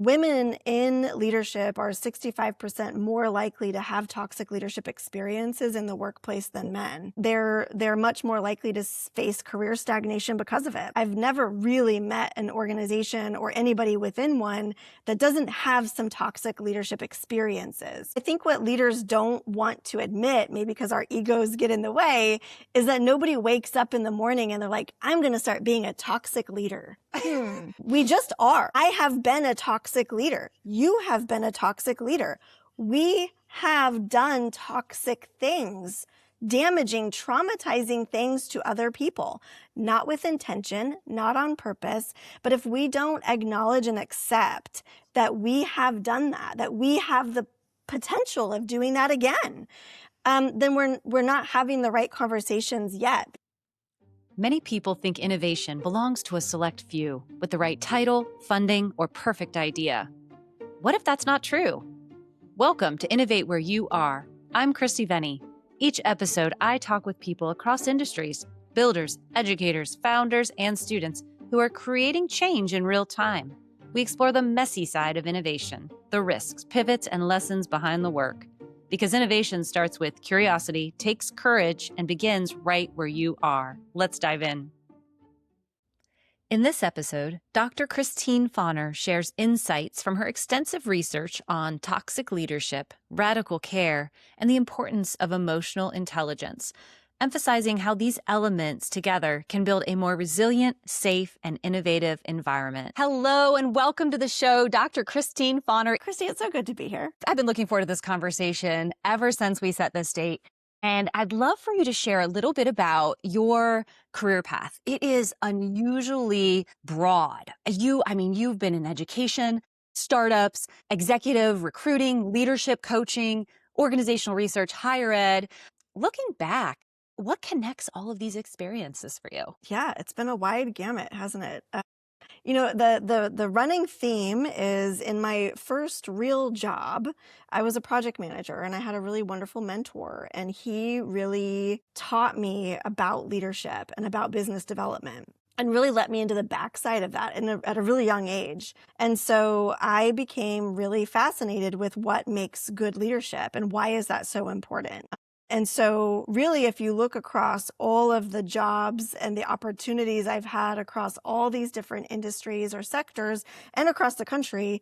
Women in leadership are 65% more likely to have toxic leadership experiences in the workplace than men. They're much more likely to face career stagnation because of it. I've never really met an organization or anybody within one that doesn't have some toxic leadership experiences. I think what leaders don't want to admit, maybe because our egos get in the way, is that nobody wakes up in the morning and they're like, I'm going to start being a toxic leader. We just are. I have been a toxic leader. You have been a toxic leader. We have done toxic things, damaging, traumatizing things to other people, not with intention, not on purpose. But if we don't acknowledge and accept that we have done that, that we have the potential of doing that again, then we're not having the right conversations yet. Many people think innovation belongs to a select few with the right title, funding, or perfect idea. What if that's not true? Welcome to Innovate Where You Are. I'm Christy Venny. Each episode, I talk with people across industries, builders, educators, founders, and students who are creating change in real time. We explore the messy side of innovation, the risks, pivots, and lessons behind the work. Because innovation starts with curiosity, takes courage, and begins right where you are. Let's dive in. In this episode, Dr. Christine Fonner shares insights from her extensive research on toxic leadership, radical care, and the importance of emotional intelligence, emphasizing how these elements together can build a more resilient, safe, and innovative environment. Hello, and welcome to the show, Dr. Christine Fonner. Christy, it's so good to be here. I've been looking forward to this conversation ever since we set this date. And I'd love for you to share a little bit about your career path. It is unusually broad. You've been in education, startups, executive recruiting, leadership coaching, organizational research, higher ed. Looking back, what connects all of these experiences for you? Yeah, it's been a wide gamut, hasn't it? The running theme is in my first real job, I was a project manager and I had a really wonderful mentor, and he really taught me about leadership and about business development and really let me into the backside of that at a really young age. And so I became really fascinated with what makes good leadership and why is that so important. And so really, if you look across all of the jobs and the opportunities I've had across all these different industries or sectors and across the country,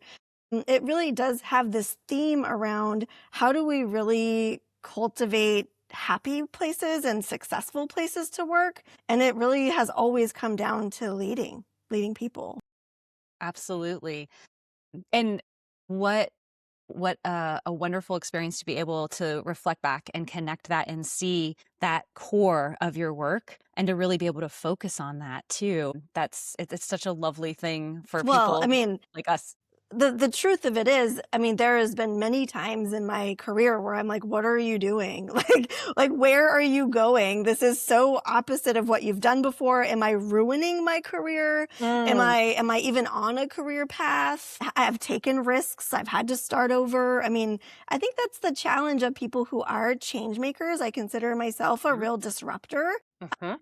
it really does have this theme around how do we really cultivate happy places and successful places to work? And it really has always come down to leading people. Absolutely. And what a wonderful experience to be able to reflect back and connect that and see that core of your work and to really be able to focus on that too. It's such a lovely thing for people like us. The truth of it is, there has been many times in my career where I'm like, what are you doing? Like, where are you going? This is so opposite of what you've done before. Am I ruining my career? Am I even on a career path? I've taken risks. I've had to start over. I think that's the challenge of people who are change makers. I consider myself a real disruptor.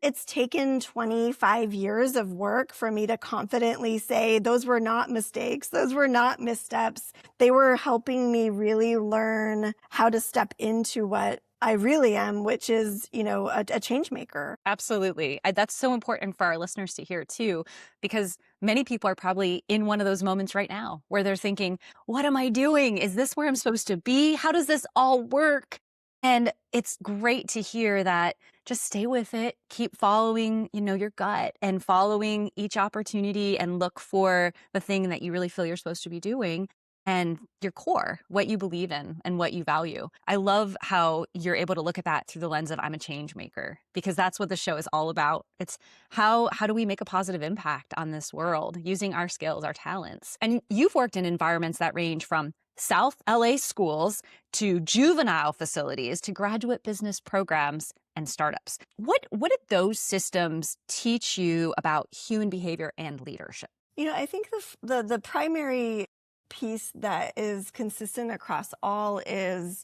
It's taken 25 years of work for me to confidently say those were not mistakes. Those were not missteps. They were helping me really learn how to step into what I really am, which is, a change maker. Absolutely. That's so important for our listeners to hear too, because many people are probably in one of those moments right now where they're thinking, what am I doing? Is this where I'm supposed to be? How does this all work? And it's great to hear that just stay with it, keep following, your gut and following each opportunity and look for the thing that you really feel you're supposed to be doing and your core, what you believe in and what you value. I love how you're able to look at that through the lens of I'm a change maker, because that's what the show is all about. It's how do we make a positive impact on this world using our skills, our talents. And you've worked in environments that range from South LA schools to juvenile facilities to graduate business programs and startups. What did those systems teach you about human behavior and leadership? I think the primary piece that is consistent across all is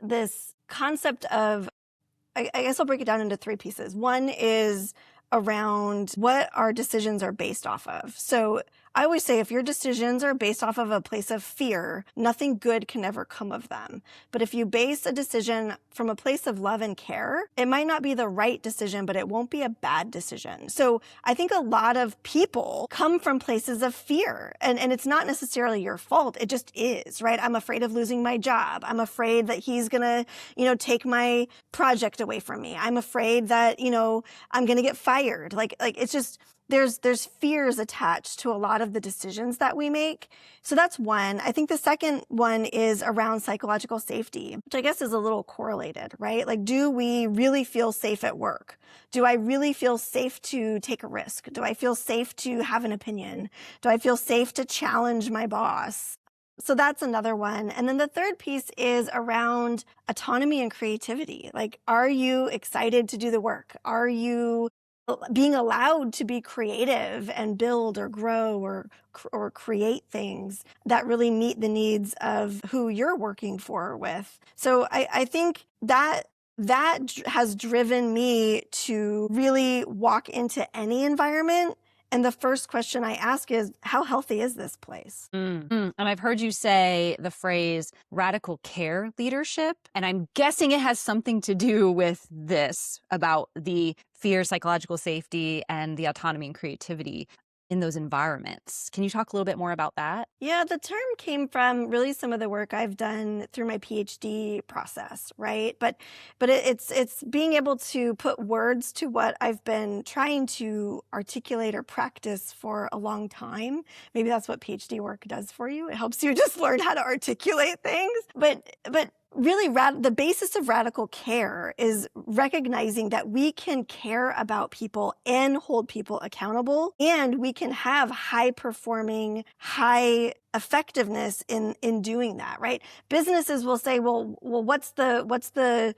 this concept of, I guess I'll break it down into three pieces. One is around what our decisions are based off of. So I always say if your decisions are based off of a place of fear, nothing good can ever come of them. But if you base a decision from a place of love and care, it might not be the right decision, but it won't be a bad decision. So I think a lot of people come from places of fear, and it's not necessarily your fault. It just is, right? I'm afraid of losing my job. I'm afraid that he's gonna, take my project away from me. I'm afraid that, I'm gonna get fired. Like it's just, there's fears attached to a lot of the decisions that we make. So that's one. I think the second one is around psychological safety, which I guess is a little correlated, right? Like, do we really feel safe at work? Do I really feel safe to take a risk? Do I feel safe to have an opinion? Do I feel safe to challenge my boss? So that's another one. And then the third piece is around autonomy and creativity. Like, are you excited to do the work? Are you being allowed to be creative and build or grow or create things that really meet the needs of who you're working for with? So I think that has driven me to really walk into any environment. And the first question I ask is, how healthy is this place? And I've heard you say the phrase radical care leadership, and I'm guessing it has something to do with this about the fear, psychological safety, and the autonomy and creativity in those environments. Can you talk a little bit more about that? Yeah, the term came from really some of the work I've done through my PhD process, right? But it's being able to put words to what I've been trying to articulate or practice for a long time. Maybe that's what PhD work does for you. It helps you just learn how to articulate things. But really, the basis of radical care is recognizing that we can care about people and hold people accountable, and we can have high performing, high effectiveness in doing that, right? Businesses will say, well, what's the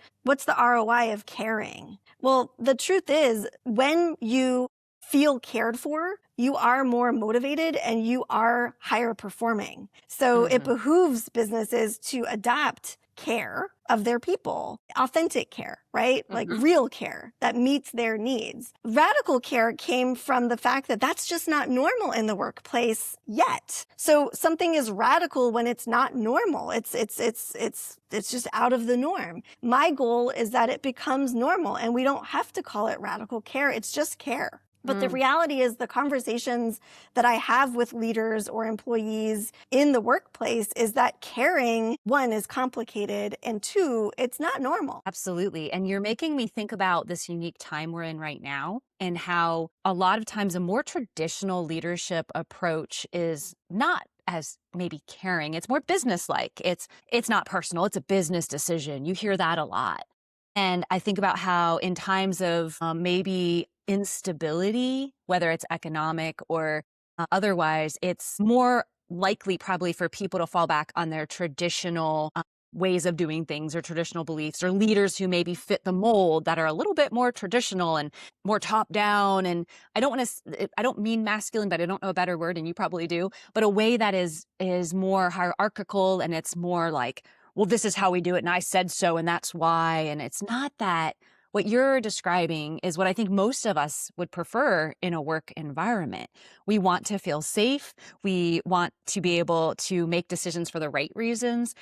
ROI of caring? Well, the truth is, when you feel cared for, you are more motivated and you are higher performing. So it behooves businesses to adopt care of their people, authentic care, right? Like real care that meets their needs. Radical care came from the fact that that's just not normal in the workplace yet. So something is radical when it's not normal. It's just out of the norm. My goal is that it becomes normal and we don't have to call it radical care. It's just care. But the reality is the conversations that I have with leaders or employees in the workplace is that caring, one, is complicated, and two, it's not normal. Absolutely. And you're making me think about this unique time we're in right now and how a lot of times a more traditional leadership approach is not as maybe caring. It's more business-like. It's not personal. It's a business decision. You hear that a lot. And I think about how in times of maybe instability, whether it's economic or otherwise, it's more likely probably for people to fall back on their traditional ways of doing things or traditional beliefs, or leaders who maybe fit the mold that are a little bit more traditional and more top down. And I don't mean masculine, but I don't know a better word, and you probably do, but a way that is more hierarchical, and it's more like, well, this is how we do it, and I said so, and that's why. And it's not that. What you're describing is what I think most of us would prefer in a work environment. We want to feel safe. We want to be able to make decisions for the right reasons.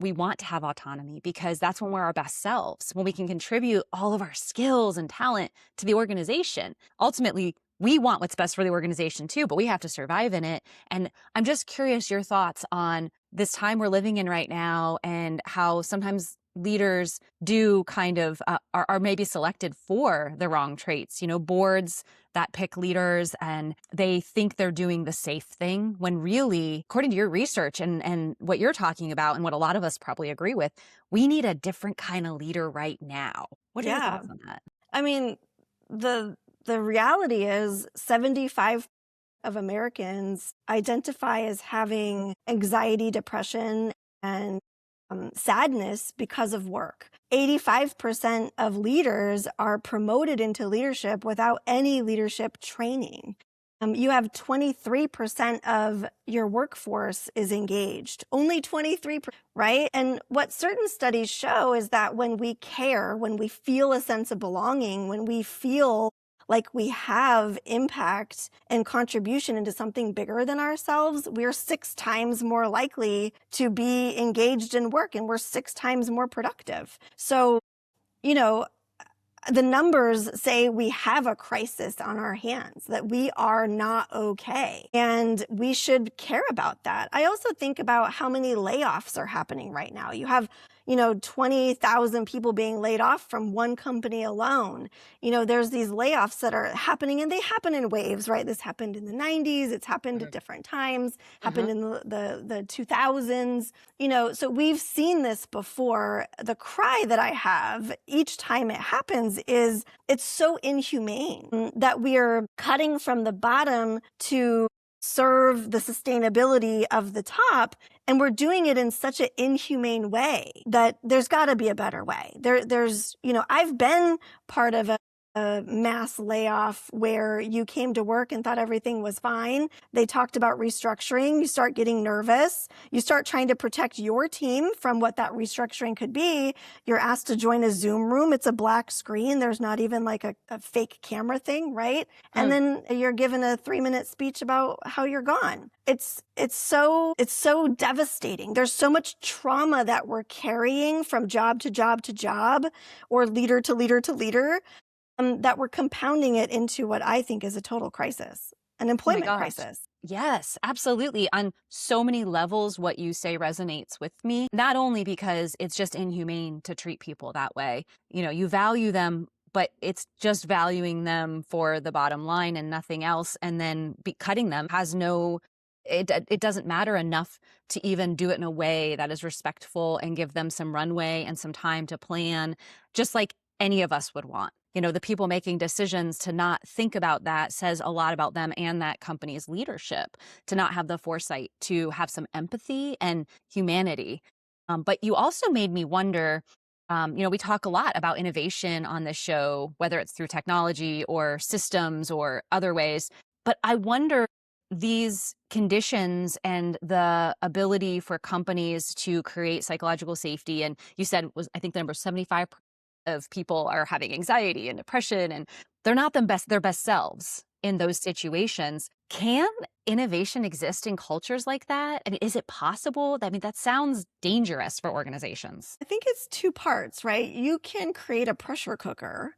We want to have autonomy because that's when we're our best selves, when we can contribute all of our skills and talent to the organization. Ultimately, we want what's best for the organization too, but we have to survive in it. And I'm just curious your thoughts on this time we're living in right now and how sometimes leaders do kind of are maybe selected for the wrong traits. Boards that pick leaders and they think they're doing the safe thing when really, according to your research and what you're talking about and what a lot of us probably agree with, we need a different kind of leader right now. What are your thoughts on that? I mean, the reality is 75% of Americans identify as having anxiety, depression, and sadness because of work. 85% of leaders are promoted into leadership without any leadership training. You have 23% of your workforce is engaged. Only 23%, right? And what certain studies show is that when we care, when we feel a sense of belonging, when we feel like we have impact and contribution into something bigger than ourselves, we're 6 times more likely to be engaged in work, and we're 6 times more productive. So, you know, the numbers say we have a crisis on our hands, that we are not okay, and we should care about that. I also think about how many layoffs are happening right now. You have 20,000 people being laid off from one company alone. There's these layoffs that are happening, and they happen in waves, right? This happened in the 90s. It's happened at different times, happened in the 2000s. So we've seen this before. The cry that I have each time it happens is it's so inhumane that we are cutting from the bottom to serve the sustainability of the top. And we're doing it in such an inhumane way that there's got to be a better way. I've been part of a mass layoff where you came to work and thought everything was fine. They talked about restructuring. You start getting nervous. You start trying to protect your team from what that restructuring could be. You're asked to join a Zoom room. It's a black screen. There's not even like a fake camera thing, right? And then you're given a 3-minute speech about how you're gone. It's so devastating. There's so much trauma that we're carrying from job to job to job, or leader to leader to leader, that we're compounding it into what I think is a total crisis, an employment crisis. Yes, absolutely. On so many levels, what you say resonates with me, not only because it's just inhumane to treat people that way. You value them, but it's just valuing them for the bottom line and nothing else. And then cutting them it doesn't matter enough to even do it in a way that is respectful and give them some runway and some time to plan, just like any of us would want. The people making decisions to not think about that says a lot about them and that company's leadership, to not have the foresight to have some empathy and humanity. But you also made me wonder, we talk a lot about innovation on this show, whether it's through technology or systems or other ways. But I wonder, these conditions and the ability for companies to create psychological safety, and you said I think the number 75 of people are having anxiety and depression, and they're not their best selves in those situations. Can innovation exist in cultures like that? I mean, is it possible? I mean, that sounds dangerous for organizations. I think it's 2 parts, right? You can create a pressure cooker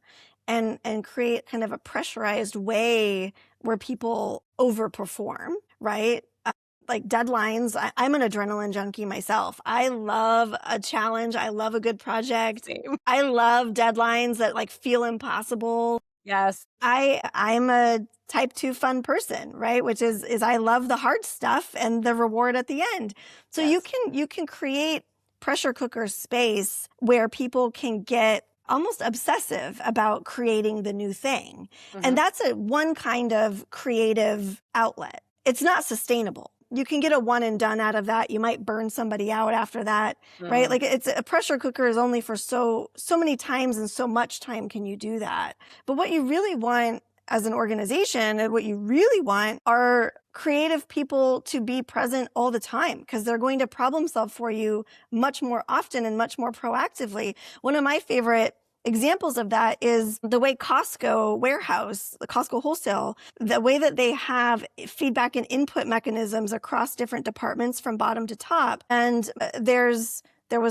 and create kind of a pressurized way where people overperform, right? Like deadlines. I'm an adrenaline junkie myself. I love a challenge. I love a good project. Same. I love deadlines that like feel impossible. Yes. I'm a type 2 fun person, right? Which is I love the hard stuff and the reward at the end. So Yes. you can create pressure cooker space where people can get almost obsessive about creating the new thing. And that's one kind of creative outlet. It's not sustainable. You can get a one and done out of that. You might burn somebody out after that, right? Like it's a pressure cooker is only for so many times, and so much time can you do that. But what you really want as an organization, and what you really want, are creative people to be present all the time, because they're going to problem solve for you much more often and much more proactively. One of my favorite examples of that is the way Costco warehouse, the Costco wholesale, the way that they have feedback and input mechanisms across different departments from bottom to top. And there was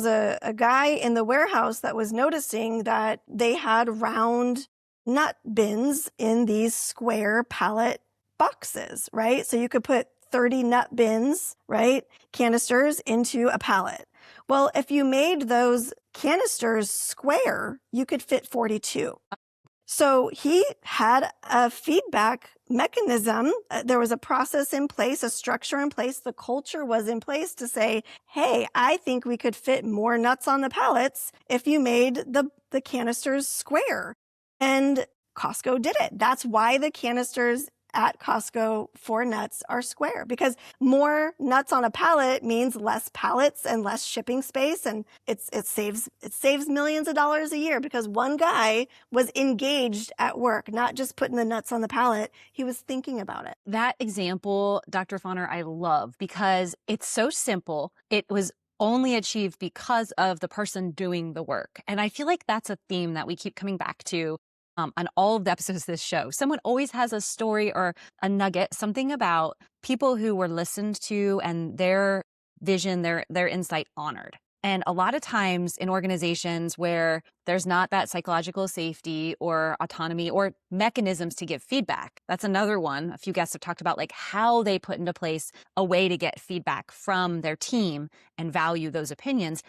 a guy in the warehouse that was noticing that they had round nut bins in these square pallet boxes, right? So you could put 30 nut bins, right? Canisters into a pallet. Well, if you made those canisters square, you could fit 42. So he had a feedback mechanism. There was a process in place, a structure in place. The culture was in place to say, hey, I think we could fit more nuts on the pallets if you made the canisters square. And Costco did it. That's why the canisters at Costco for nuts are square, because more nuts on a pallet means less pallets and less shipping space, and it saves millions of dollars a year, because one guy was engaged at work, not just putting the nuts on the pallet. He was thinking about it. That example, Dr. Fonner, I love, because it's so simple. It was only achieved because of the person doing the work. And I feel like that's a theme that we keep coming back to on all of the episodes of this show. Someone always has a story or a nugget, something about people who were listened to and their vision, their insight honored. And a lot of times in organizations where there's not that psychological safety or autonomy or mechanisms to give feedback, that's another one. A few guests have talked about like how they put into place a way to get feedback from their team and value those opinions.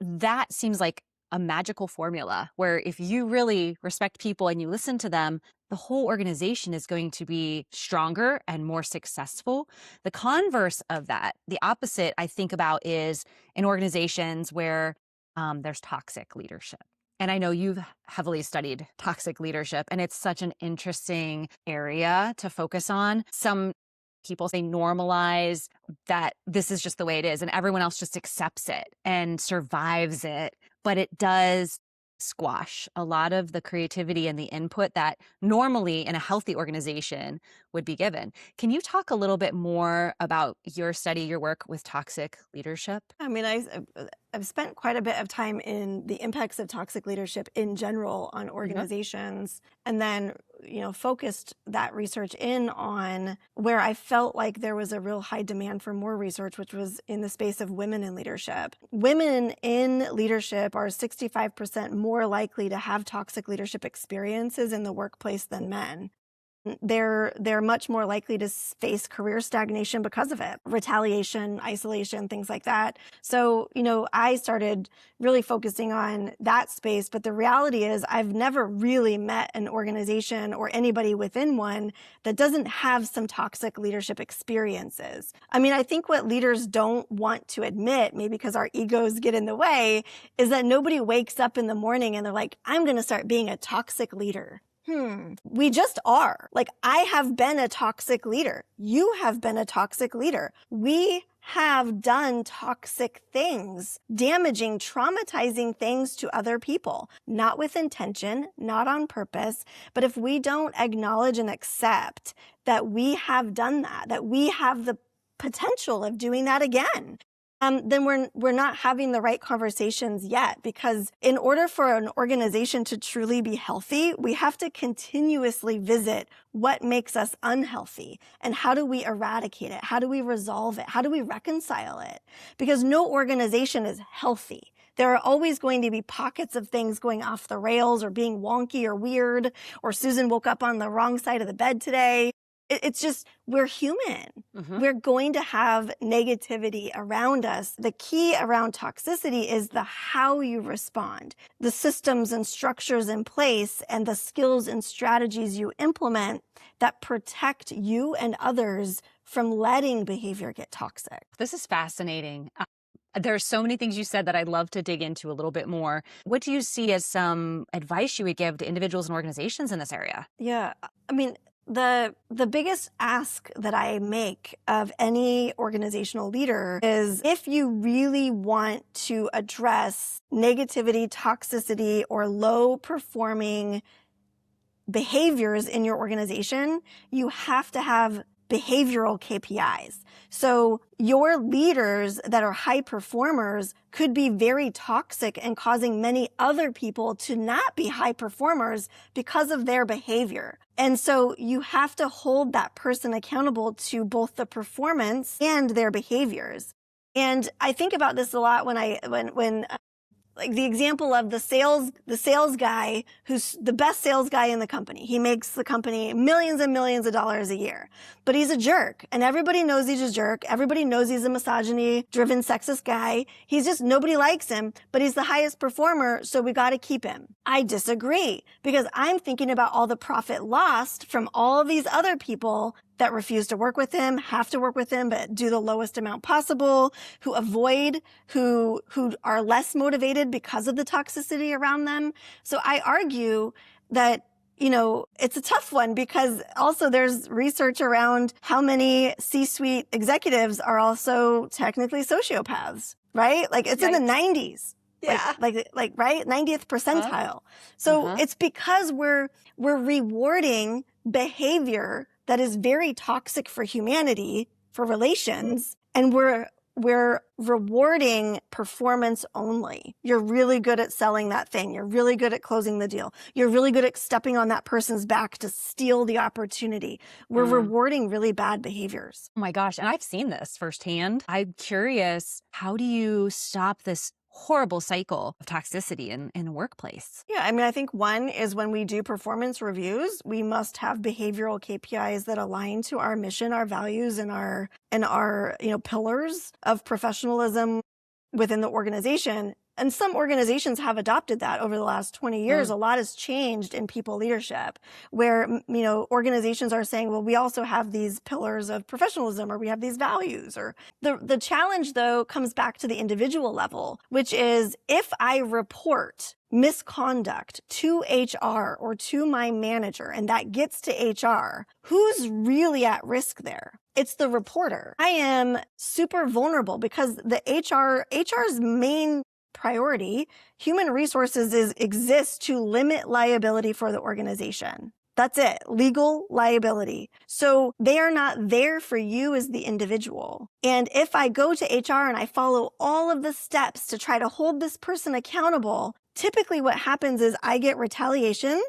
That seems like a magical formula where if you really respect people and you listen to them, the whole organization is going to be stronger and more successful. The converse of that, the opposite I think about is in organizations where there's toxic leadership. And I know you've heavily studied toxic leadership, and it's such an interesting area to focus on. Some people say normalize that this is just the way it is, and everyone else just accepts it and survives it. But it does squash a lot of the creativity and the input that normally in a healthy organization would be given. Can you talk a little bit more about your study, your work with toxic leadership? I mean, I've spent quite a bit of time in the impacts of toxic leadership in general on organizations, and then, focused that research in on where I felt like there was a real high demand for more research, which was in the space of women in leadership. Women in leadership are 65% more likely to have toxic leadership experiences in the workplace than men. They're much more likely to face career stagnation because of it, retaliation, isolation, things like that. So, I started really focusing on that space. But the reality is I've never really met an organization or anybody within one that doesn't have some toxic leadership experiences. I mean, I think what leaders don't want to admit, maybe because our egos get in the way, is that nobody wakes up in the morning and they're like, I'm going to start being a toxic leader. We just are. Like, I have been a toxic leader. You have been a toxic leader. We have done toxic things, damaging, traumatizing things to other people, not with intention, not on purpose. But if we don't acknowledge and accept that we have done that, that we have the potential of doing that again, then we're not having the right conversations yet. Because in order for an organization to truly be healthy, we have to continuously visit what makes us unhealthy and how do we eradicate it? How do we resolve it? How do we reconcile it? Because no organization is healthy. There are always going to be pockets of things going off the rails or being wonky or weird, or Susan woke up on the wrong side of the bed today. It's just, we're human. We're going to have negativity around us. The key around toxicity is the how you respond, the systems and structures in place, and the skills and strategies you implement that protect you and others from letting behavior get toxic. This is fascinating. There are so many things you said that I'd love to dig into a little bit more. What do you see as some advice you would give to individuals and organizations in this area? Yeah, I mean, the biggest ask that I make of any organizational leader is, if you really want to address negativity, toxicity, or low performing behaviors in your organization, you have to have behavioral KPIs. So your leaders that are high performers could be very toxic and causing many other people to not be high performers because of their behavior. And so you have to hold that person accountable to both the performance and their behaviors. And I think about this a lot when like the example of the sales guy who's the best sales guy in the company. He makes the company millions and millions of dollars a year, but he's a jerk, and everybody knows he's a jerk. Everybody knows he's a misogyny-driven, sexist guy. Nobody likes him, but he's the highest performer, so we got to keep him. I disagree, because I'm thinking about all the profit lost from all these other people that refuse to work with him, have to work with him, but do the lowest amount possible, who avoid, who are less motivated because of the toxicity around them. So I argue that, it's a tough one, because also there's research around how many C-suite executives are also technically sociopaths, right? Like, it's in the 90s. Yeah. Like, right? 90th percentile. So it's because we're rewarding behavior that is very toxic for humanity, for relations, and we're we're rewarding performance only. You're really good at selling that thing. You're really good at closing the deal. You're really good at stepping on that person's back to steal the opportunity. We're rewarding really bad behaviors. Oh my gosh. And I've seen this firsthand. I'm curious, how do you stop this horrible cycle of toxicity in the workplace? Yeah, I mean, I think one is when we do performance reviews, we must have behavioral KPIs that align to our mission, our values, and our pillars of professionalism within the organization. And some organizations have adopted that over the last 20 years. A lot has changed in people leadership where, organizations are saying, well, we also have these pillars of professionalism, or we have these values. Or the challenge, though, comes back to the individual level, which is if I report misconduct to HR or to my manager, and that gets to HR, who's really at risk there? It's the reporter. I am super vulnerable because the HR's main priority, human resources, exists to limit liability for the organization. That's it. Legal liability. So they are not there for you as the individual. And if I go to HR and I follow all of the steps to try to hold this person accountable, typically what happens is I get retaliation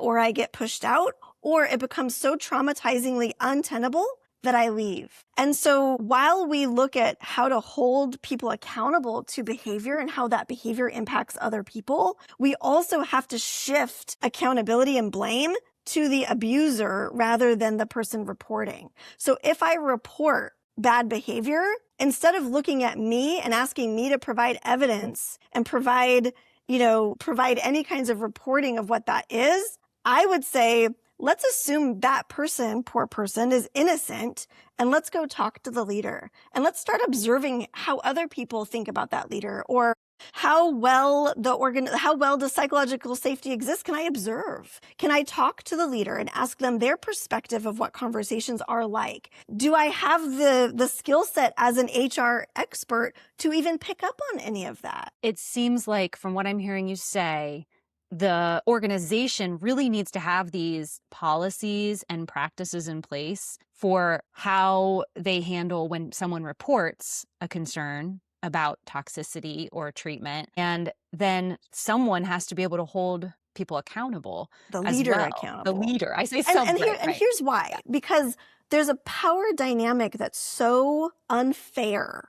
or I get pushed out, or it becomes so traumatizingly untenable that I leave. And so while we look at how to hold people accountable to behavior and how that behavior impacts other people, we also have to shift accountability and blame to the abuser rather than the person reporting. So if I report bad behavior, instead of looking at me and asking me to provide evidence and provide any kinds of reporting of what that is, I would say, let's assume that person, poor person, is innocent, and let's go talk to the leader. And let's start observing how other people think about that leader, or how well does psychological safety exist? Can I observe? Can I talk to the leader and ask them their perspective of what conversations are like? Do I have the skill set as an HR expert to even pick up on any of that? It seems like, from what I'm hearing you say, the organization really needs to have these policies and practices in place for how they handle when someone reports a concern about toxicity or treatment. And then someone has to be able to hold people accountable. The as leader well. accountable. The leader. I say And someone. here's why. Because there's a power dynamic that's so unfair.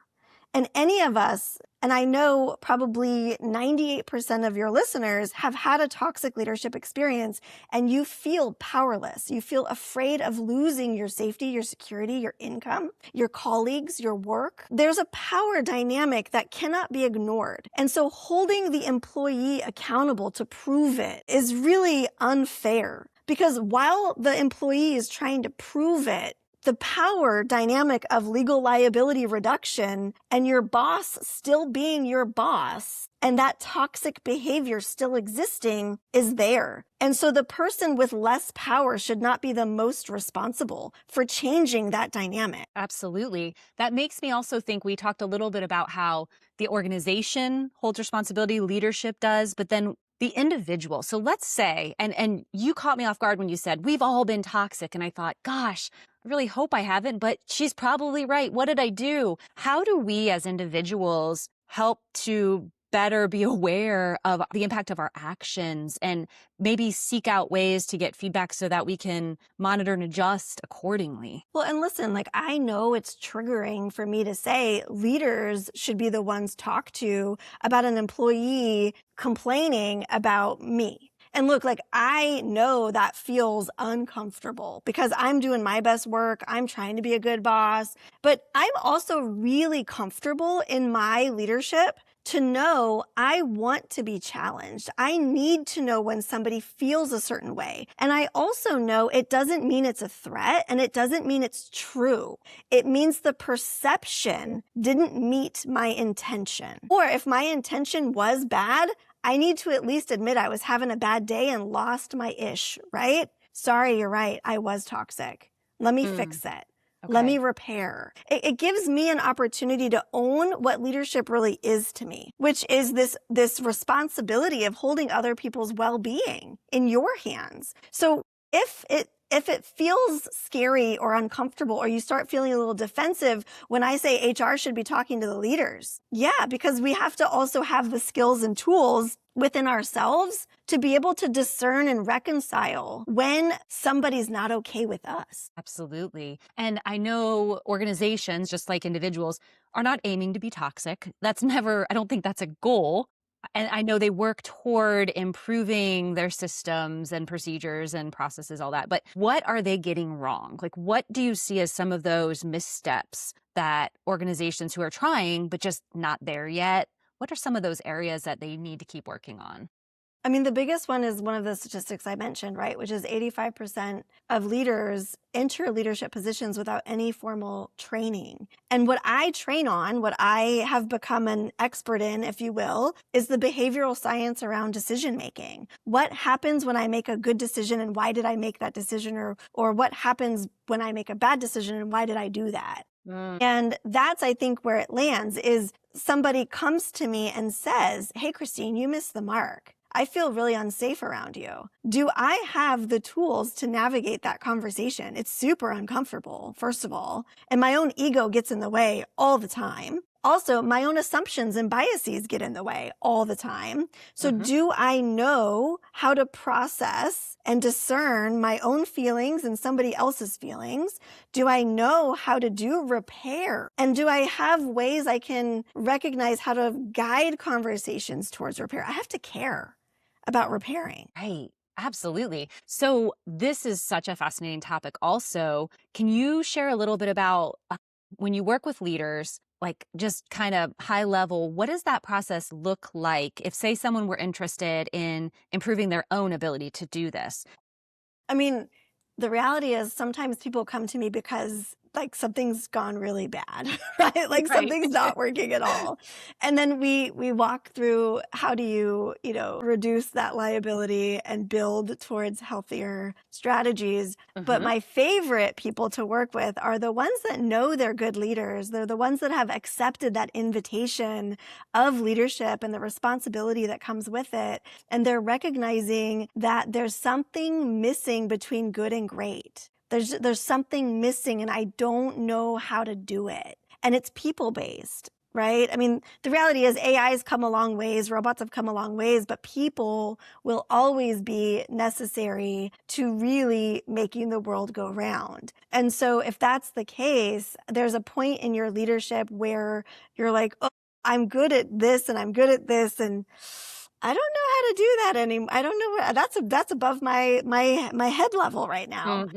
And any of us, and I know probably 98% of your listeners have had a toxic leadership experience, and you feel powerless. You feel afraid of losing your safety, your security, your income, your colleagues, your work. There's a power dynamic that cannot be ignored. And so holding the employee accountable to prove it is really unfair, because while the employee is trying to prove it, the power dynamic of legal liability reduction and your boss still being your boss and that toxic behavior still existing is there. And so the person with less power should not be the most responsible for changing that dynamic. Absolutely. That makes me also think, we talked a little bit about how the organization holds responsibility, leadership does, but then the individual. So let's say, and you caught me off guard when you said, we've all been toxic. And I thought, gosh, I really hope I haven't, but she's probably right. What did I do? How do we as individuals help to better be aware of the impact of our actions and maybe seek out ways to get feedback so that we can monitor and adjust accordingly? Well, and listen, I know it's triggering for me to say leaders should be the ones talked to about an employee complaining about me. And look, I know that feels uncomfortable because I'm doing my best work. I'm trying to be a good boss, but I'm also really comfortable in my leadership to know I want to be challenged. I need to know when somebody feels a certain way. And I also know it doesn't mean it's a threat, and it doesn't mean it's true. It means the perception didn't meet my intention. Or if my intention was bad, I need to at least admit I was having a bad day and lost my ish, right? Sorry, you're right. I was toxic. Let me fix it. Okay. Let me repair. It gives me an opportunity to own what leadership really is to me, which is this responsibility of holding other people's well-being in your hands. So if if it feels scary or uncomfortable, or you start feeling a little defensive when I say HR should be talking to the leaders, yeah, because we have to also have the skills and tools within ourselves to be able to discern and reconcile when somebody's not okay with us. Absolutely. And I know organizations, just like individuals, are not aiming to be toxic. That's never, I don't think that's a goal. And I know they work toward improving their systems and procedures and processes, all that. But what are they getting wrong? Like, what do you see as some of those missteps that organizations who are trying, but just not there yet? What are some of those areas that they need to keep working on? I mean, the biggest one is one of the statistics I mentioned, right? Which is 85% of leaders enter leadership positions without any formal training. And what I train on, what I have become an expert in, if you will, is the behavioral science around decision making. What happens when I make a good decision and why did I make that decision? Or what happens when I make a bad decision and why did I do that? And that's, I think, where it lands is somebody comes to me and says, hey, Christine, you missed the mark. I feel really unsafe around you. Do I have the tools to navigate that conversation? It's super uncomfortable, first of all, and my own ego gets in the way all the time. Also, my own assumptions and biases get in the way all the time. So do I know how to process and discern my own feelings and somebody else's feelings? Do I know how to do repair? And do I have ways I can recognize how to guide conversations towards repair? I have to care about repairing. Right. Absolutely. So this is such a fascinating topic also. Can you share a little bit about when you work with leaders, like just kind of high level, what does that process look like if, say, someone were interested in improving their own ability to do this? I mean, the reality is sometimes people come to me because like something's gone really bad, right? Like Right. something's not working at all. And then we walk through how do you, reduce that liability and build towards healthier strategies. But my favorite people to work with are the ones that know they're good leaders. They're the ones that have accepted that invitation of leadership and the responsibility that comes with it. And they're recognizing that there's something missing between good and great. There's something missing and I don't know how to do it. And it's people-based, right? I mean, the reality is AI has come a long ways, robots have come a long ways, but people will always be necessary to really making the world go round. And so if that's the case, there's a point in your leadership where you're like, oh, I'm good at this and I'm good at this and I don't know how to do that anymore. I don't know. That's above my head level right now.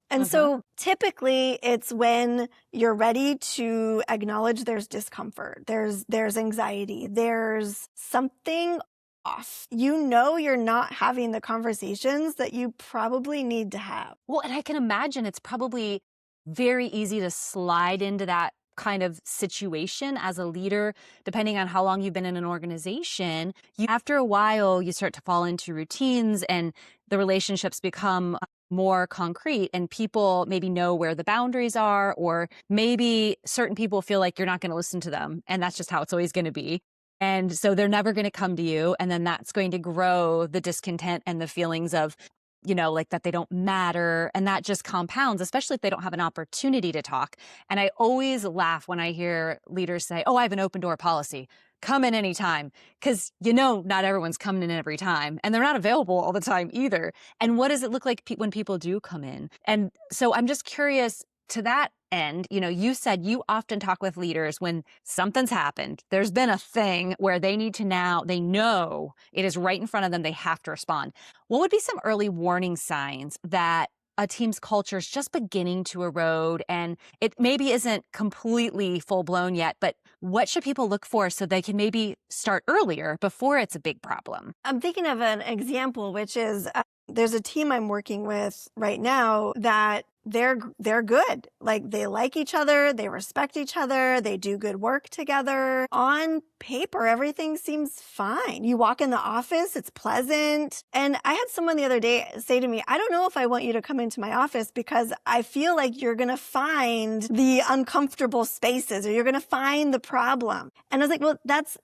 And so typically it's when you're ready to acknowledge there's discomfort, there's anxiety, there's something off. You're not having the conversations that you probably need to have. Well, and I can imagine it's probably very easy to slide into that kind of situation as a leader, depending on how long you've been in an organization. After a while, you start to fall into routines and the relationships become more concrete and people maybe know where the boundaries are, or maybe certain people feel like you're not going to listen to them. And that's just how it's always going to be. And so they're never going to come to you. And then that's going to grow the discontent and the feelings of, like that they don't matter. And that just compounds, especially if they don't have an opportunity to talk. And I always laugh when I hear leaders say, oh, I have an open door policy. Come in anytime. Because, not everyone's coming in every time. And they're not available all the time either. And what does it look like when people do come in? And so I'm just curious to that end, you said you often talk with leaders when something's happened. There's been a thing where they know it is right in front of them. They have to respond. What would be some early warning signs that a team's culture is just beginning to erode and it maybe isn't completely full blown yet, but what should people look for so they can maybe start earlier before it's a big problem? I'm thinking of an example, which is there's a team I'm working with right now that they're good. Like they like each other, they respect each other, they do good work together. On paper, everything seems fine. You walk in the office, it's pleasant. And I had someone the other day say to me, I don't know if I want you to come into my office because I feel like you're going to find the uncomfortable spaces or you're going to find the problem. And I was like, well,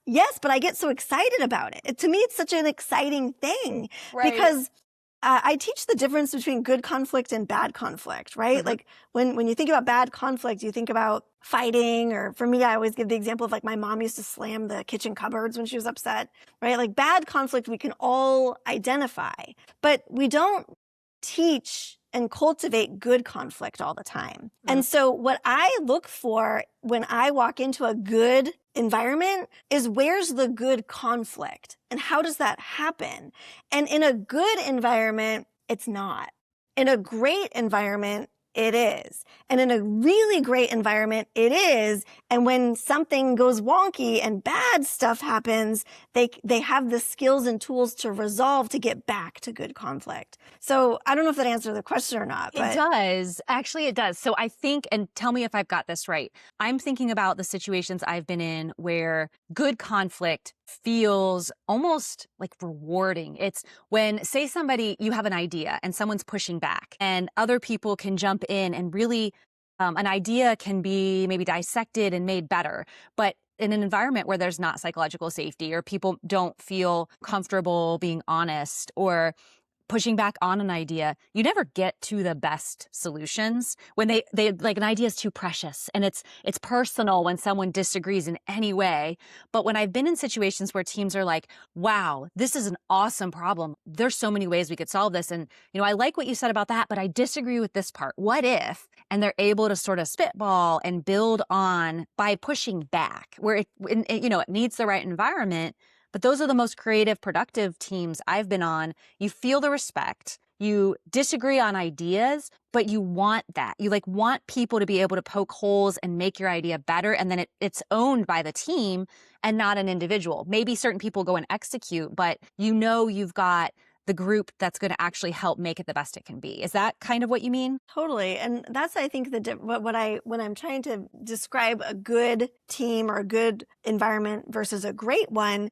yes, but I get so excited about it. To me, it's such an exciting thing because I teach the difference between good conflict and bad conflict, right? Like when you think about bad conflict, you think about fighting, or for me, I always give the example of like my mom used to slam the kitchen cupboards when she was upset, right? Like bad conflict, we can all identify, but we don't teach and cultivate good conflict all the time. And so what I look for when I walk into a good environment is, where's the good conflict and how does that happen? And in a good environment, it's not. In a great environment, it is. And in a really great environment, it is. And when something goes wonky and bad stuff happens, they have the skills and tools to resolve to get back to good conflict. So I don't know if that answered the question or not. But It does. Actually, it does. So I think, and tell me if I've got this right, I'm thinking about the situations I've been in where good conflict feels almost like rewarding. It's when, say, you have an idea and someone's pushing back, and other people can jump in and really, an idea can be maybe dissected and made better. But in an environment where there's not psychological safety, or people don't feel comfortable being honest or pushing back on an idea, you never get to the best solutions when they like, an idea is too precious and it's personal when someone disagrees in any way. But when I've been in situations where teams are like, wow, this is an awesome problem, there's so many ways we could solve this, and I like what you said about that, but I disagree with this part, what if? And they're able to sort of spitball and build on by pushing back where it needs the right environment. But those are the most creative, productive teams I've been on. You feel the respect. You disagree on ideas, but you want that. You want people to be able to poke holes and make your idea better. And then it's owned by the team and not an individual. Maybe certain people go and execute, but you've got the group that's going to actually help make it the best it can be. Is that kind of what you mean? totally. And that's, I think, when I'm trying to describe a good team or a good environment versus a great one,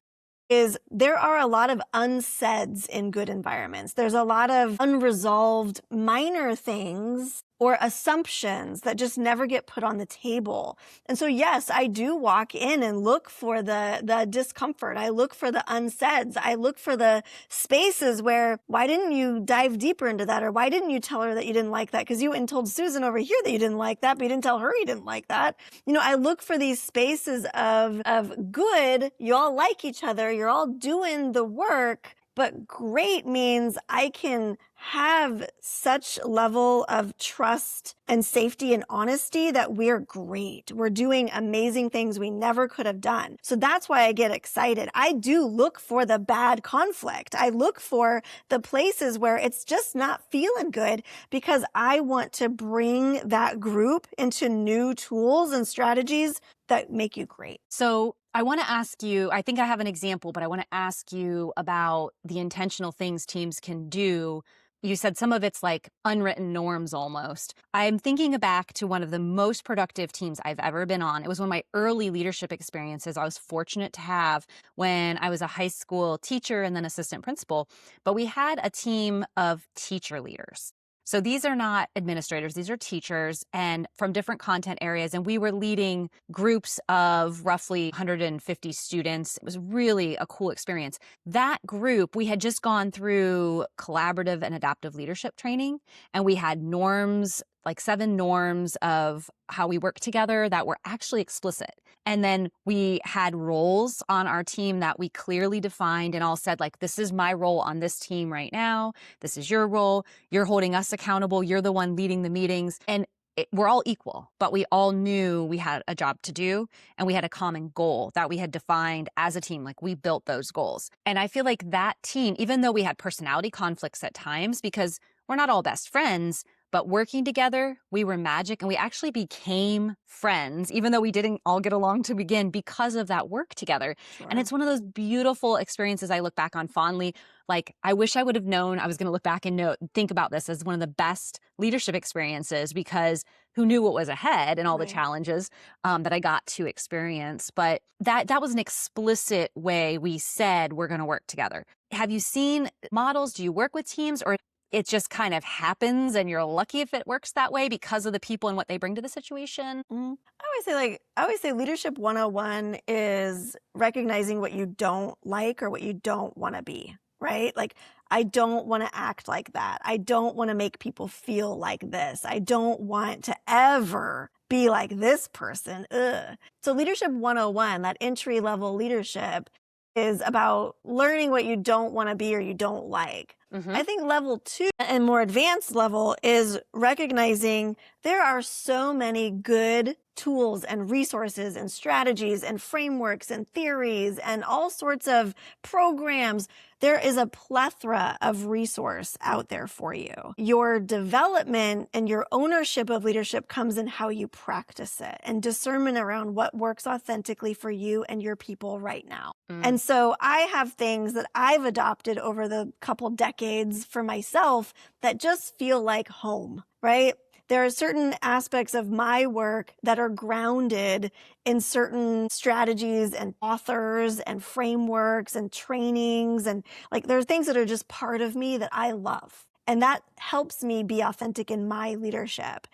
is there are a lot of unsaids in good environments. There's a lot of unresolved minor things or assumptions that just never get put on the table. And so, yes, I do walk in and look for the discomfort. I look for the unsaids. I look for the spaces where, why didn't you dive deeper into that? Or why didn't you tell her that you didn't like that? Because you went and told Susan over here that you didn't like that, but you didn't tell her you didn't like that. I look for these spaces of good. You all like each other. You're all doing the work. But great means I can have such level of trust and safety and honesty that we're great. We're doing amazing things we never could have done. So that's why I get excited. I do look for the bad conflict. I look for the places where it's just not feeling good, because I want to bring that group into new tools and strategies that make you great. So I want to ask you, I think I have an example, but I want to ask you about the intentional things teams can do. You said some of it's like unwritten norms almost. I'm thinking back to one of the most productive teams I've ever been on. It was one of my early leadership experiences I was fortunate to have when I was a high school teacher and then assistant principal. But we had a team of teacher leaders. So these are not administrators, these are teachers and from different content areas. And we were leading groups of roughly 150 students. It was really a cool experience. That group, we had just gone through collaborative and adaptive leadership training, and we had norms, like 7 norms of how we work together that were actually explicit. And then we had roles on our team that we clearly defined and all said, like, this is my role on this team right now. This is your role. You're holding us accountable. You're the one leading the meetings. And we're all equal, but we all knew we had a job to do and we had a common goal that we had defined as a team. Like, we built those goals. And I feel like that team, even though we had personality conflicts at times because we're not all best friends, but working together, we were magic, and we actually became friends, even though we didn't all get along to begin, because of that work together. Sure. And it's one of those beautiful experiences I look back on fondly. Like, I wish I would have known I was going to look back and think about this as one of the best leadership experiences, because who knew what was ahead and all the challenges that I got to experience. But that was an explicit way we said we're going to work together. Have you seen models? Do you work with teams, or it just kind of happens and you're lucky if it works that way because of the people and what they bring to the situation? I always say leadership 101 is recognizing what you don't like or what you don't want to be, right? Like, I don't want to act like that. I don't want to make people feel like this. I don't want to ever be like this person. Ugh. So Leadership 101, that entry level leadership, is about learning what you don't want to be or you don't like. I think level 2 and more advanced level is recognizing there are so many good tools and resources and strategies and frameworks and theories and all sorts of programs. There is a plethora of resource out there for you. Your development and your ownership of leadership comes in how you practice it and discernment around what works authentically for you and your people right now. And so I have things that I've adopted over the couple decades for myself that just feel like home, right? There are certain aspects of my work that are grounded in certain strategies and authors and frameworks and trainings. And like, there are things that are just part of me that I love. And that helps me be authentic in my leadership.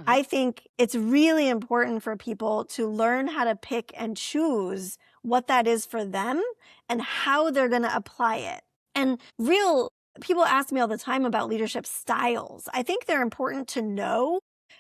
I think it's really important for people to learn how to pick and choose what that is for them and how they're going to apply it. And people ask me all the time about leadership styles. I think they're important to know,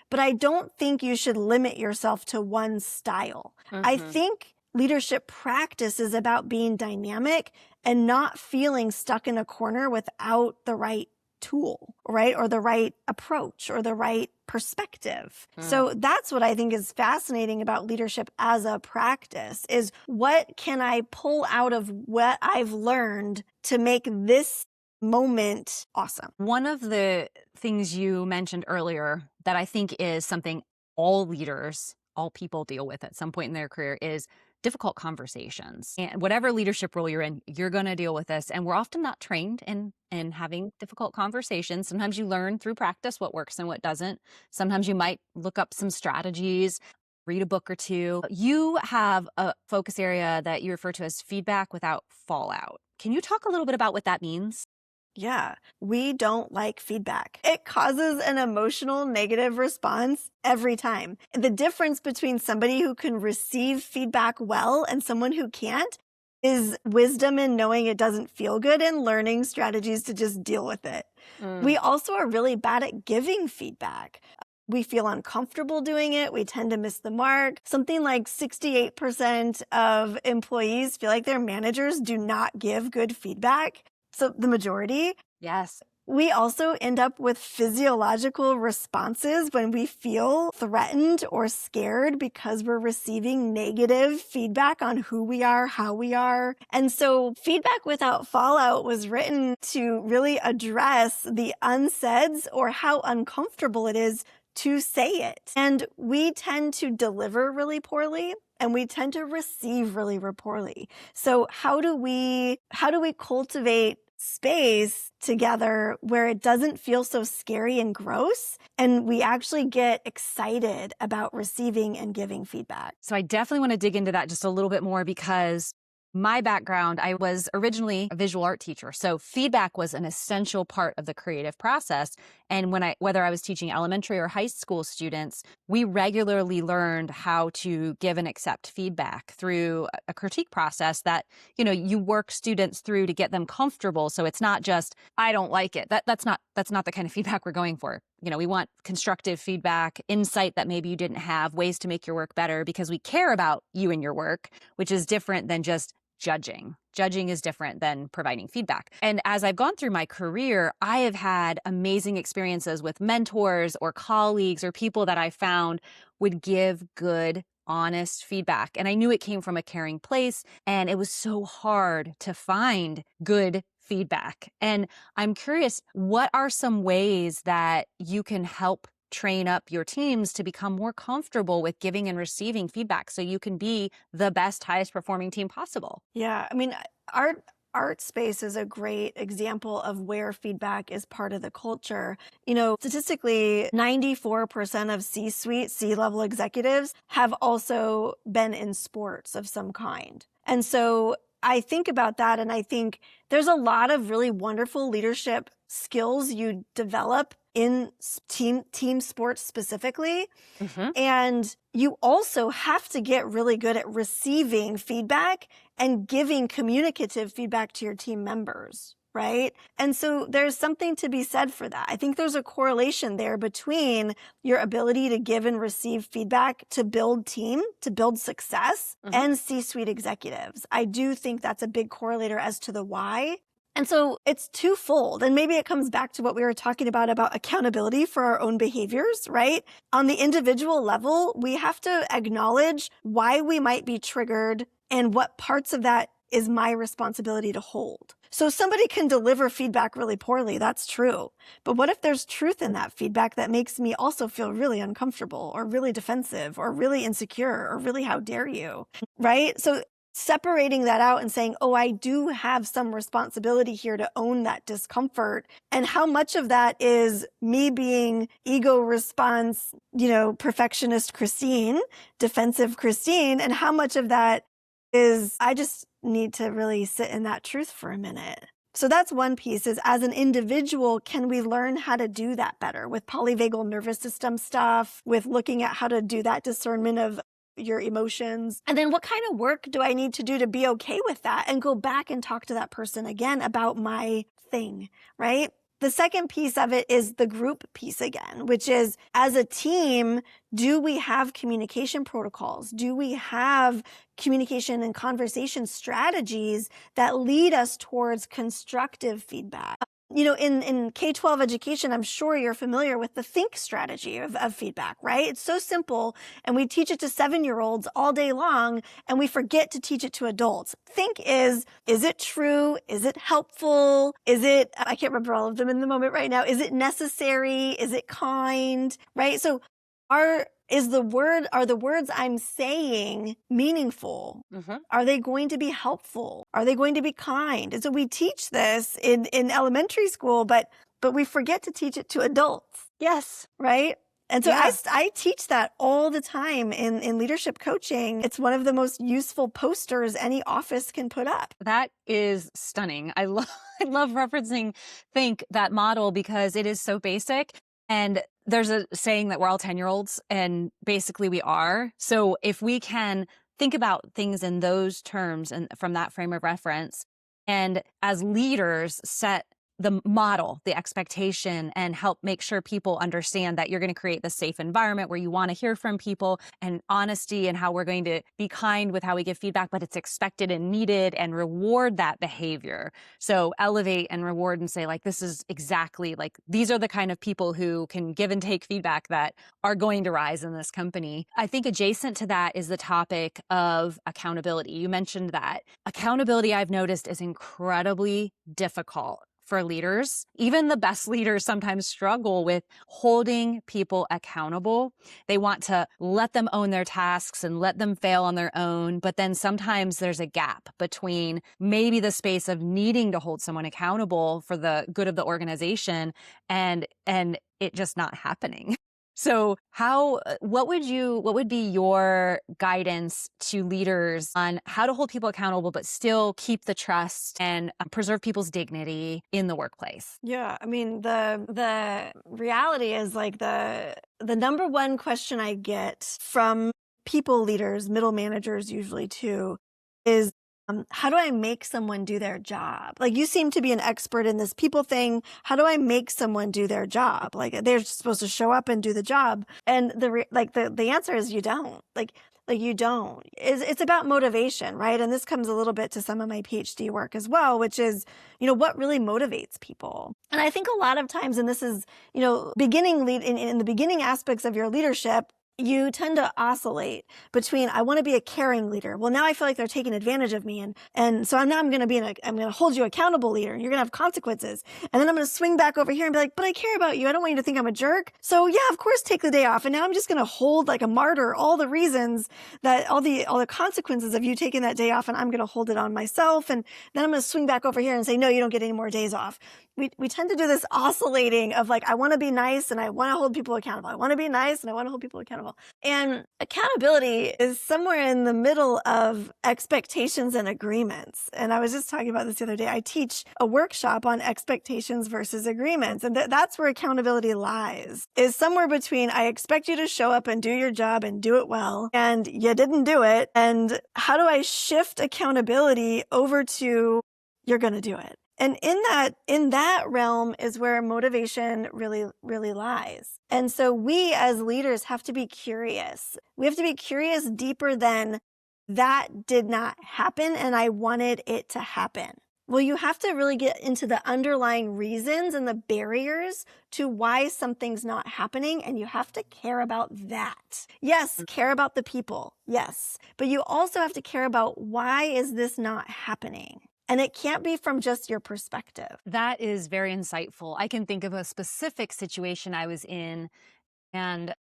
but I don't think you should limit yourself to one style. I think leadership practice is about being dynamic and not feeling stuck in a corner without the right tool, right? Or the right approach or the right perspective. So that's what I think is fascinating about leadership as a practice is what can I pull out of what I've learned to make this moment awesome. One of the things you mentioned earlier that I think is something all leaders, all people deal with at some point in their career is difficult conversations. And whatever leadership role you're in, you're going to deal with this. And we're often not trained in having difficult conversations. Sometimes you learn through practice what works and what doesn't. Sometimes you might look up some strategies, read a book or two. You have a focus area that you refer to as feedback without fallout. Can you talk a little bit about what that means? Yeah, we don't like feedback. It causes an emotional negative response every time. The difference between somebody who can receive feedback well and someone who can't is wisdom in knowing it doesn't feel good and learning strategies to just deal with it. We also are really bad at giving feedback. We feel uncomfortable doing it. We tend to miss the mark. Something like 68% of employees feel like their managers do not give good feedback. So the majority. Yes. We also end up with physiological responses when we feel threatened or scared because we're receiving negative feedback on who we are, how we are. And so Feedback Without Fallout was written to really address the unsaids or how uncomfortable it is to say it. And we tend to deliver really poorly and we tend to receive really poorly. So how do we cultivate space together where it doesn't feel so scary and gross and we actually get excited about receiving and giving feedback? So I definitely want to dig into that just a little bit more because my background, I was originally a visual art teacher. So feedback was an essential part of the creative process. And whether I was teaching elementary or high school students, we regularly learned how to give and accept feedback through a critique process that, you work students through to get them comfortable. So it's not just, I don't like it. That's not the kind of feedback we're going for. We want constructive feedback, insight that maybe you didn't have, ways to make your work better because we care about you and your work, which is different than just judging. Judging is different than providing feedback. And as I've gone through my career, I have had amazing experiences with mentors or colleagues or people that I found would give good, honest feedback. And I knew it came from a caring place, and it was so hard to find good feedback. And I'm curious, what are some ways that you can help train up your teams to become more comfortable with giving and receiving feedback so you can be the best, highest performing team possible? Yeah, I mean, art space is a great example of where feedback is part of the culture. Statistically, 94% of C-suite, C-level executives have also been in sports of some kind. And so I think about that and I think there's a lot of really wonderful leadership skills you develop in team sports specifically. And you also have to get really good at receiving feedback and giving communicative feedback to your team members. right? And so there's something to be said for that. I think there's a correlation there between your ability to give and receive feedback to build team, to build success, and C-suite executives. I do think that's a big correlator as to the why. And so it's twofold. And maybe it comes back to what we were talking about accountability for our own behaviors, right? On the individual level, we have to acknowledge why we might be triggered and what parts of that is my responsibility to hold. So somebody can deliver feedback really poorly. That's true. But what if there's truth in that feedback that makes me also feel really uncomfortable or really defensive or really insecure or really how dare you, right? So separating that out and saying, oh, I do have some responsibility here to own that discomfort. And how much of that is me being ego response, perfectionist Christine, defensive Christine, and how much of that is I just need to really sit in that truth for a minute. So that's one piece, is as an individual, can we learn how to do that better with polyvagal nervous system stuff, with looking at how to do that discernment of your emotions? And then what kind of work do I need to do to be okay with that and go back and talk to that person again about my thing, right? The second piece of it is the group piece again, which is, as a team, do we have communication protocols? Do we have communication and conversation strategies that lead us towards constructive feedback? In K-12 education, I'm sure you're familiar with the think strategy of feedback, right? It's so simple, and we teach it to 7-year-olds all day long, and we forget to teach it to adults. Think is it true? Is it helpful? I can't remember all of them in the moment right now. Is it necessary? Is it kind? Right? So are the words I'm saying meaningful? Are they going to be helpful? Are they going to be kind? And so we teach this in elementary school, but we forget to teach it to adults. Yes. Right? And so Yeah. I teach that all the time in leadership coaching. It's one of the most useful posters any office can put up. That is stunning. I love referencing Think, that model, because it is so basic. And there's a saying that we're all 10-year-olds, and basically we are. So if we can think about things in those terms and from that frame of reference, and as leaders set the model, the expectation, and help make sure people understand that you're going to create the safe environment where you want to hear from people, and honesty, and how we're going to be kind with how we give feedback, but it's expected and needed, and reward that behavior. So elevate and reward and say, like, this is exactly, like, these are the kind of people who can give and take feedback that are going to rise in this company. I think adjacent to that is the topic of accountability. You mentioned that. Accountability, I've noticed, is incredibly difficult for leaders. Even the best leaders sometimes struggle with holding people accountable. They want to let them own their tasks and let them fail on their own. But then sometimes there's a gap between maybe the space of needing to hold someone accountable for the good of the organization and it just not happening. So what would be your guidance to leaders on how to hold people accountable, but still keep the trust and preserve people's dignity in the workplace? Yeah. I mean, the reality is, like, the number one question I get from people leaders, middle managers usually too, is, how do I make someone do their job? Like, you seem to be an expert in this people thing. How do I make someone do their job? Like, they're supposed to show up and do the job. And the answer is you don't. Like you don't. It's about motivation, right? And this comes a little bit to some of my PhD work as well, which is, what really motivates people. And I think a lot of times, and this is, in the beginning aspects of your leadership, you tend to oscillate between, I want to be a caring leader. Well, now I feel like they're taking advantage of me. And so I'm going to hold you accountable leader, and you're going to have consequences. And then I'm going to swing back over here and be like, but I care about you. I don't want you to think I'm a jerk. So yeah, of course, take the day off. And now I'm just going to hold, like a martyr, all the reasons that all the consequences of you taking that day off. And I'm going to hold it on myself. And then I'm going to swing back over here and say, no, you don't get any more days off. We tend to do this oscillating of, like, I want to be nice and I want to hold people accountable. I want to be nice and I want to hold people accountable. And accountability is somewhere in the middle of expectations and agreements. And I was just talking about this the other day. I teach a workshop on expectations versus agreements. And that's where accountability lies, is somewhere between, I expect you to show up and do your job and do it well, and you didn't do it. And how do I shift accountability over to, you're going to do it? And in that realm is where motivation really, really lies. And so we as leaders have to be curious. We have to be curious deeper than that did not happen and I wanted it to happen. Well, you have to really get into the underlying reasons and the barriers to why something's not happening, and you have to care about that. Yes, care about the people, yes, but you also have to care about why is this not happening? And it can't be from just your perspective. That is very insightful. I can think of a specific situation I was in, and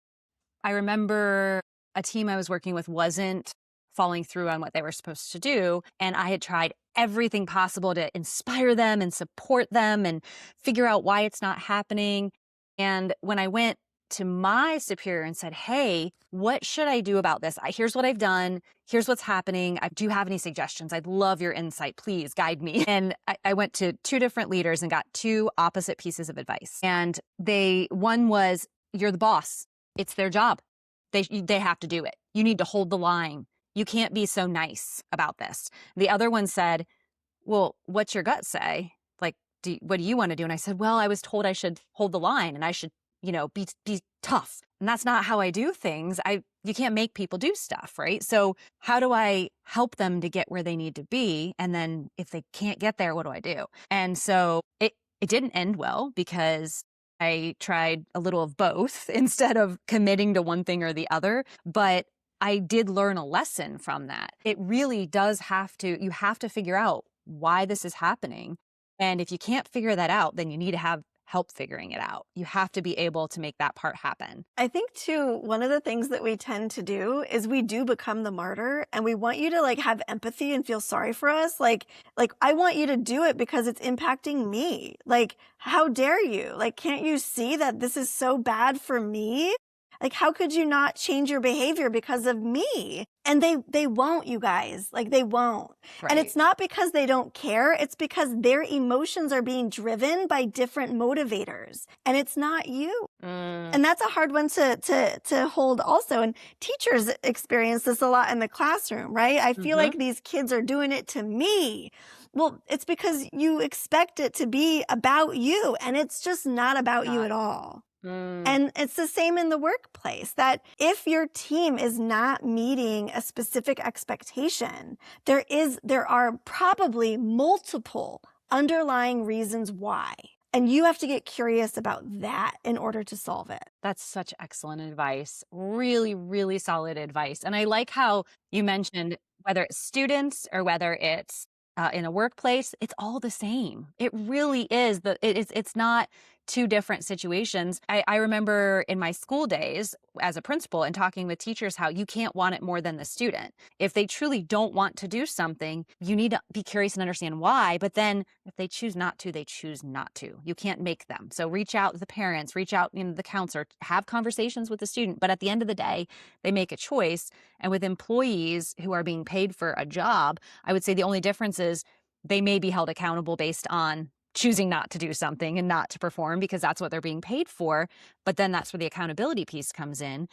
I remember a team I was working with wasn't following through on what they were supposed to do. And I had tried everything possible to inspire them and support them and figure out why it's not happening. And when I went to my superior and said, hey, what should I do about this? Here's what I've done. Here's what's happening. Do you have any suggestions? I'd love your insight. Please guide me. And I went to two different leaders and got two opposite pieces of advice. And one was, you're the boss. It's their job. They have to do it. You need to hold the line. You can't be so nice about this. The other one said, well, what's your gut say? Like, what do you want to do? And I said, well, I was told I should hold the line and I should, be tough. And that's not how I do things. You can't make people do stuff, right? So how do I help them to get where they need to be? And then if they can't get there, what do I do? And so it didn't end well because I tried a little of both instead of committing to one thing or the other. But I did learn a lesson from that. It really does you have to figure out why this is happening. And if you can't figure that out, then you need to have help figuring it out. You have to be able to make that part happen. I think too, one of the things that we tend to do is we do become the martyr, and we want you to have empathy and feel sorry for us. Like I want you to do it because it's impacting me. How dare you? Can't you see that this is so bad for me? How could you not change your behavior because of me? And they won't, you guys. They won't. Right. And it's not because they don't care. It's because their emotions are being driven by different motivators. And it's not you. And that's a hard one to hold also. And teachers experience this a lot in the classroom, right? I feel like these kids are doing it to me. Well, it's because you expect it to be about you, and it's just not about you at all. And it's the same in the workplace, that if your team is not meeting a specific expectation, there are probably multiple underlying reasons why. And you have to get curious about that in order to solve it. That's such excellent advice. Really, really solid advice. And I like how you mentioned whether it's students or whether it's in a workplace, it's all the same. It really is. It's not two different situations. I remember in my school days as a principal and talking with teachers how you can't want it more than the student. If they truly don't want to do something, you need to be curious and understand why. But then if they choose not to, they choose not to. You can't make them. So reach out to the parents, reach out to the counselor, have conversations with the student. But at the end of the day, they make a choice. And with employees who are being paid for a job, I would say the only difference is they may be held accountable based on choosing not to do something and not to perform because that's what they're being paid for. But then that's where the accountability piece comes in.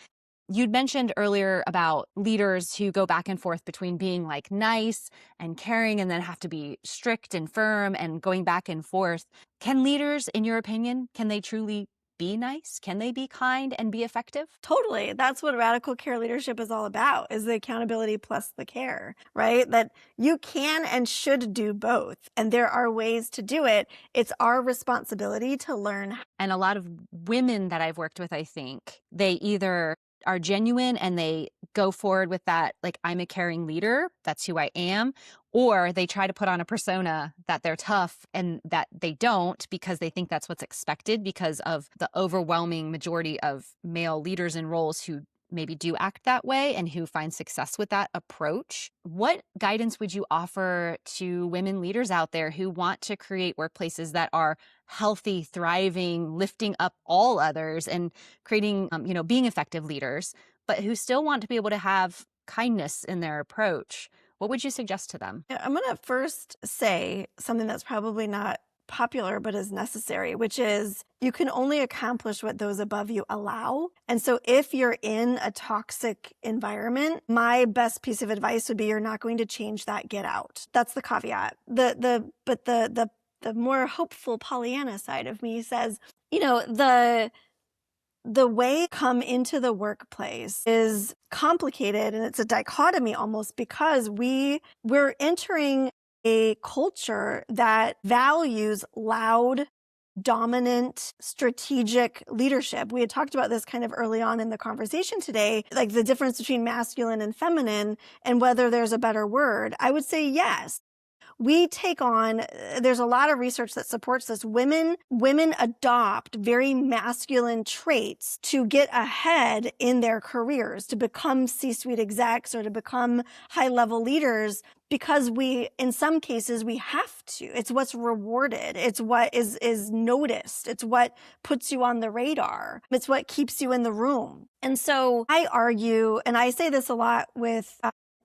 You'd mentioned earlier about leaders who go back and forth between being nice and caring and then have to be strict and firm and going back and forth. Can leaders, in your opinion, can they truly be nice? Can they be kind and be effective? Totally. That's what radical care leadership is all about, is the accountability plus the care, right? That you can and should do both. And there are ways to do it. It's our responsibility to learn. And a lot of women that I've worked with, I think, they either are genuine and they go forward with that, I'm a caring leader, that's who I am, or they try to put on a persona that they're tough and that they don't because they think that's what's expected because of the overwhelming majority of male leaders in roles who maybe do act that way and who find success with that approach. What guidance would you offer to women leaders out there who want to create workplaces that are healthy, thriving, lifting up all others and creating, being effective leaders, but who still want to be able to have kindness in their approach? What would you suggest to them? I'm going to first say something that's probably not popular but is necessary, which is you can only accomplish what those above you allow. And so if you're in a toxic environment, my best piece of advice would be you're not going to change that, get out. That's the caveat. But the the more hopeful Pollyanna side of me says, the way come into the workplace is complicated, and it's a dichotomy almost, because we're entering a culture that values loud, dominant, strategic leadership. We had talked about this kind of early on in the conversation today, like the difference between masculine and feminine and whether there's a better word. I would say yes. We take on, there's a lot of research that supports this. Women adopt very masculine traits to get ahead in their careers, to become C-suite execs or to become high-level leaders, because in some cases, we have to. It's what's rewarded. It's what is noticed. It's what puts you on the radar. It's what keeps you in the room. And so I argue, and I say this a lot with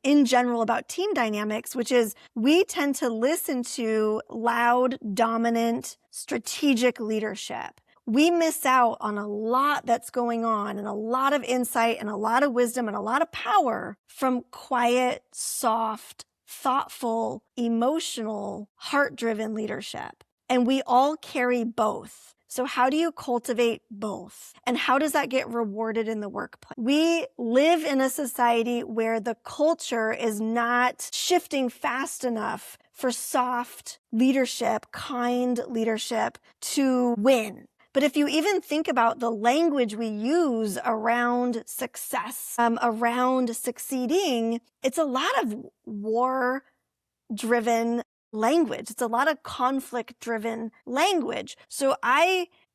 in general about team dynamics, which is we tend to listen to loud, dominant, strategic leadership. We miss out on a lot that's going on and a lot of insight and a lot of wisdom and a lot of power from quiet, soft, thoughtful, emotional, heart-driven leadership. And we all carry both. So how do you cultivate both? And how does that get rewarded in the workplace? We live in a society where the culture is not shifting fast enough for soft leadership, kind leadership to win. But if you even think about the language we use around success, around succeeding, it's a lot of war-driven language. It's a lot of conflict-driven language. So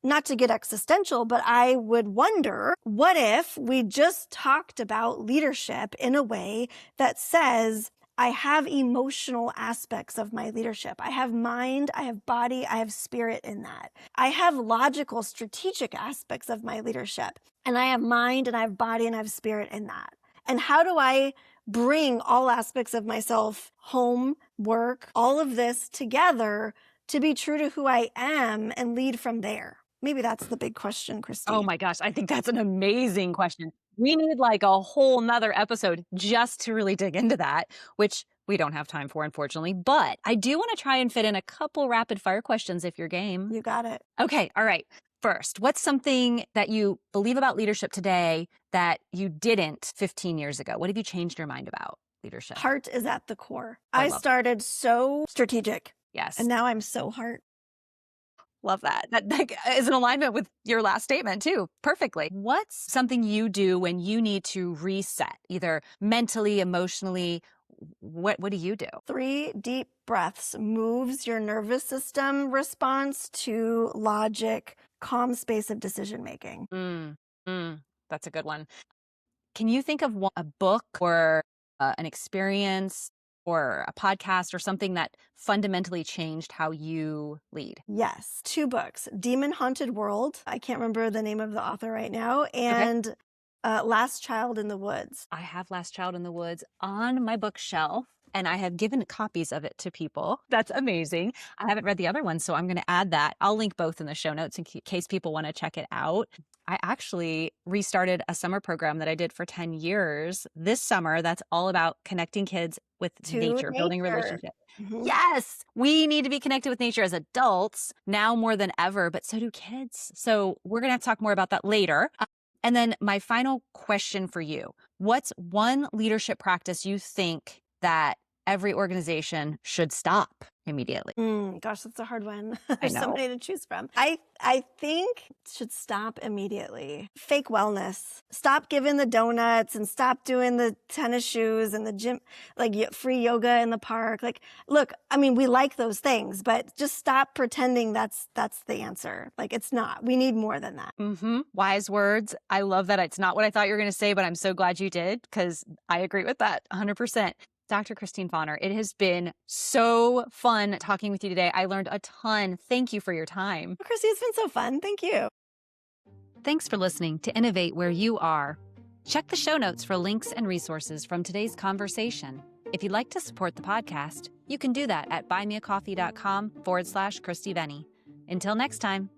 not to get existential, but I would wonder, what if we just talked about leadership in a way that says, I have emotional aspects of my leadership. I have mind, I have body, I have spirit in that. I have logical, strategic aspects of my leadership. And I have mind and I have body and I have spirit in that. And how do I bring all aspects of myself, home, work, all of this together to be true to who I am and lead from there? Maybe that's the big question, Christy. Oh my gosh, I think that's an amazing question. We need like a whole nother episode just to really dig into that, which we don't have time for, unfortunately. But I do want to try and fit in a couple rapid fire questions if you're game. You got it. Okay, all right. First, what's something that you believe about leadership today that you didn't 15 years ago? What have you changed your mind about leadership? Heart is at the core. I I love started so strategic. Yes. And now I'm so heart. Love that. That is in alignment with your last statement too, perfectly. What's something you do when you need to reset, either mentally, emotionally? What do you do? 3 deep breaths moves your nervous system response to logic, calm space of decision making. That's a good one. Can you think of a book or an experience or a podcast or something that fundamentally changed how you lead? Yes. 2 books, Demon Haunted World. I can't remember the name of the author right now. And Last Child in the Woods. I have Last Child in the Woods on my bookshelf, and I have given copies of it to people. That's amazing. I haven't read the other one, so I'm going to add that. I'll link both in the show notes in case people want to check it out. I actually restarted a summer program that I did for 10 years this summer that's all about connecting kids with nature, building relationships. Mm-hmm. Yes, we need to be connected with nature as adults now more than ever, but so do kids. So we're going to have to talk more about that later. And then my final question for you, what's one leadership practice you think that every organization should stop immediately? Gosh, that's a hard one. I There's know. so many to choose from. I think it should stop immediately. Fake wellness. Stop giving the donuts and stop doing the tennis shoes and the gym, like free yoga in the park. Like, look, I mean, we like those things, but just stop pretending that's the answer. Like, it's not. We need more than that. Wise words. I love that. It's not what I thought you were going to say, but I'm so glad you did because I agree with that 100%. Dr. Christine Fonner, it has been so fun talking with you today. I learned a ton. Thank you for your time. Chrissy, it's been so fun. Thank you. Thanks for listening to Innovate Where You Are. Check the show notes for links and resources from today's conversation. If you'd like to support the podcast, you can do that at buymeacoffee.com/Christy Venny. Until next time.